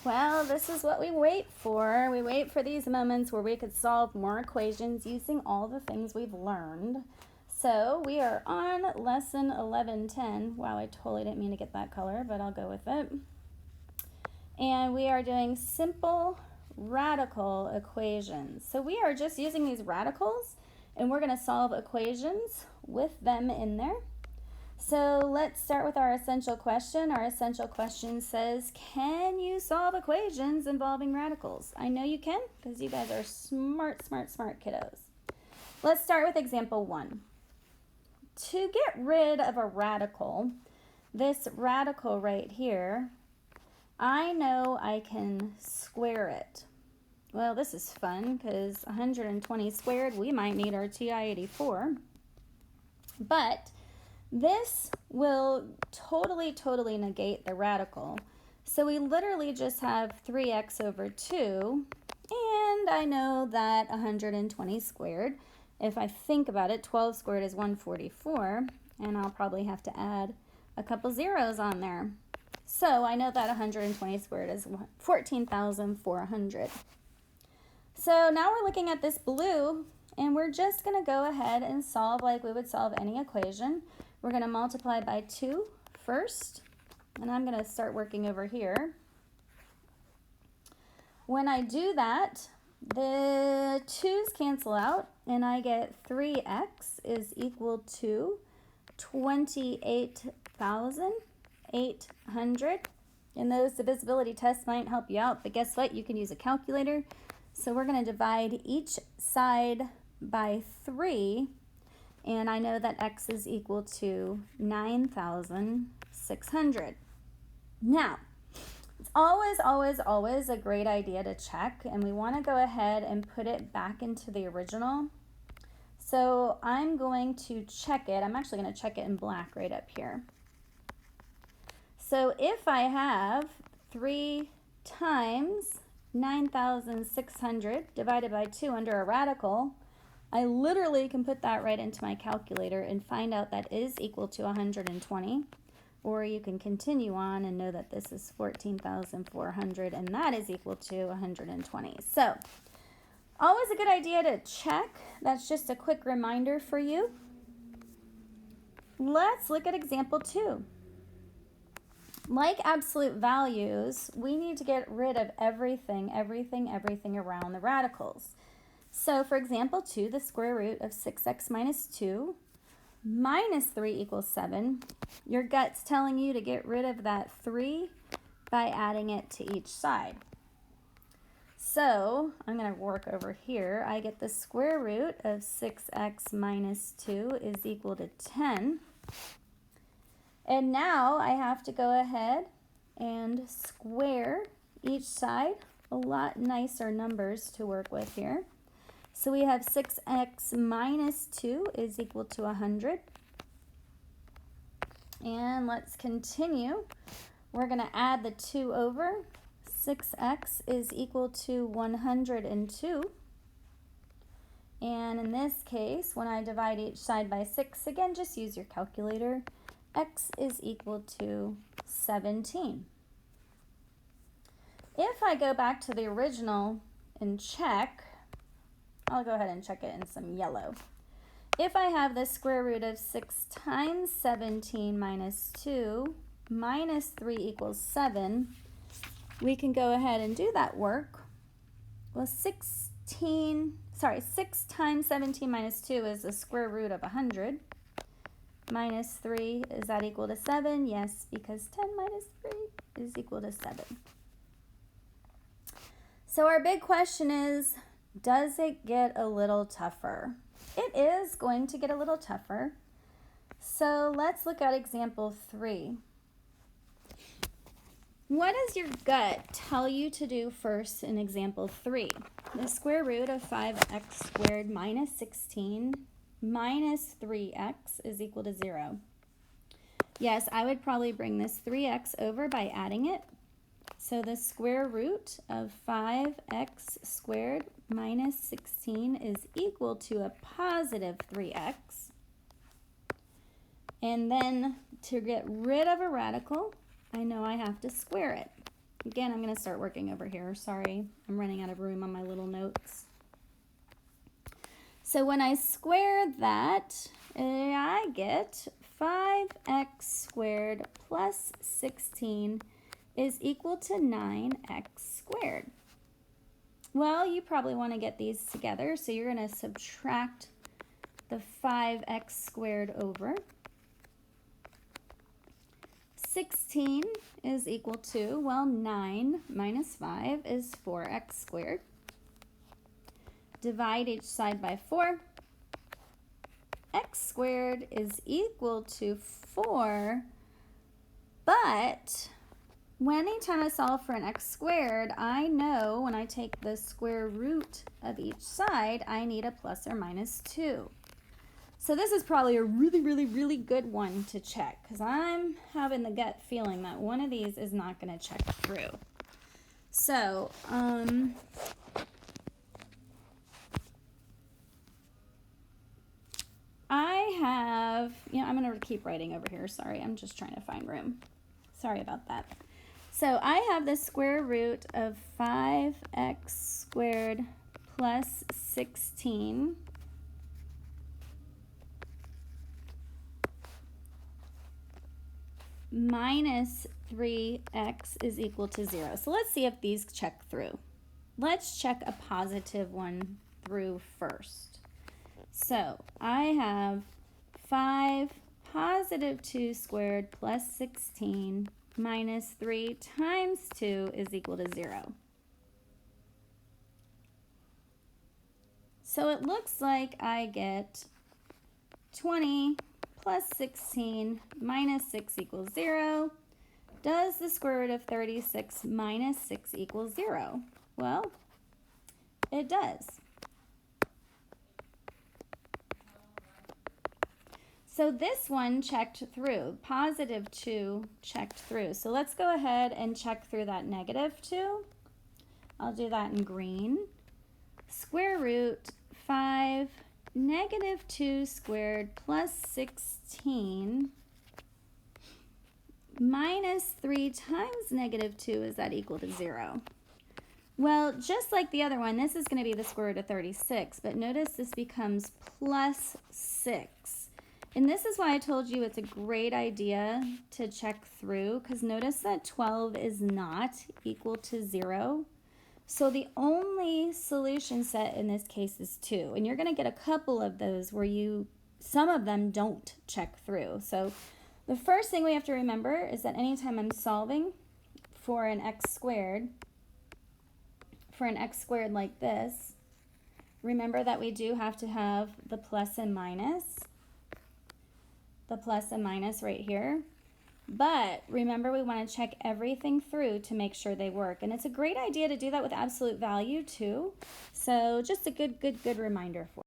Well, this is what we wait for. We wait for these moments where we could solve more equations using all the things we've learned. So we are on lesson 1110. Wow, I totally didn't mean to get that color, but I'll go with it. And we are doing simple radical equations. So we are just using these radicals and we're going to solve equations with them in there. So let's start with our essential question. Our essential question says, can you solve equations involving radicals? I know you can because you guys are smart kiddos. Let's start with example 1. To get rid of a radical, this radical right here, I know I can square it. Well, this is fun because 120 squared, we might need our TI-84. But this will totally negate the radical. So we literally just have 3x over 2, and I know that 120 squared, if I think about it, 12 squared is 144, and I'll probably have to add a couple zeros on there. So I know that 120 squared is 14,400. So now we're looking at this blue, and we're just going to go ahead and solve like we would solve any equation. We're going to multiply by 2 first, and I'm going to start working over here. When I do that, the 2's cancel out, and I get 3x is equal to 28,800. And those divisibility tests might help you out, but guess what? You can use a calculator. So we're going to divide each side by 3. And I know that x is equal to 9,600. Now, it's always a great idea to check, and we want to go ahead and put it back into the original. So I'm going to check it. I'm actually going to check it in black right up here. So if I have 3 times 9,600 divided by 2 under a radical, I literally can put that right into my calculator and find out that is equal to 120. Or you can continue on and know that this is 14,400 and that is equal to 120. So always a good idea to check. That's just a quick reminder for you. Let's look at example 2. Like absolute values, we need to get rid of everything around the radicals. So for example 2, the square root of 6x minus 2 minus 3 equals 7. Your gut's telling you to get rid of that 3 by adding it to each side. So I'm going to work over here. I get the square root of 6x minus 2 is equal to 10. And now I have to go ahead and square each side. A lot nicer numbers to work with here. So we have 6x minus 2 is equal to 100. And let's continue. We're going to add the 2 over. 6x is equal to 102. And in this case, when I divide each side by 6, again, just use your calculator. X is equal to 17. If I go back to the original and check, I'll go ahead and check it in some yellow. If I have the square root of 6 times 17 minus 2 minus 3 equals 7, we can go ahead and do that work. Well, 6 times 17 minus 2 is the square root of 100. Minus 3, is that equal to 7? Yes, because 10 minus 3 is equal to 7. So our big question is, does it get a little tougher? It is going to get a little tougher. So let's look at example 3. What does your gut tell you to do first in example 3? The square root of 5x squared minus 16 minus 3x is equal to 0. Yes, I would probably bring this 3x over by adding it. So the square root of 5x squared minus 16 is equal to a positive 3x. And then to get rid of a radical, I know I have to square it. Again, I'm going to start working over here. Sorry, I'm running out of room on my little notes. So when I square that, I get 5x squared plus 16 is equal to 9x squared. Well, you probably want to get these together, so you're going to subtract the 5x squared over. 16 is equal to, well, 9 minus 5 is 4x squared. Divide each side by 4. X squared is equal to 4, but anytime I solve for an x squared, I know when I take the square root of each side, I need a plus or minus 2. So this is probably a really, really, really good one to check, because I'm having the gut feeling that one of these is not going to check through. So, I have, I'm going to keep writing over here. Sorry, I'm just trying to find room. Sorry about that. So I have the square root of 5x squared plus 16 minus 3x is equal to 0. So let's see if these check through. Let's check a positive one through first. So I have 5 positive 2 squared plus 16 minus 3 times 2 is equal to 0. So it looks like I get 20 plus 16 minus 6 equals 0. Does the square root of 36 minus 6 equals 0? Well, it does. So this one checked through. Positive 2 checked through. So let's go ahead and check through that negative 2. I'll do that in green. Square root 5 negative 2 squared plus 16 minus 3 times negative 2, is that equal to 0? Well, just like the other one, this is going to be the square root of 36, but notice this becomes plus 6. And this is why I told you it's a great idea to check through, because notice that 12 is not equal to 0. So the only solution set in this case is 2. And you're going to get a couple of those where some of them don't check through. So the first thing we have to remember is that anytime I'm solving for an x squared like this, remember that we do have to have the plus and minus right here. But remember, we want to check everything through to make sure they work. And it's a great idea to do that with absolute value too. So just a good reminder for you.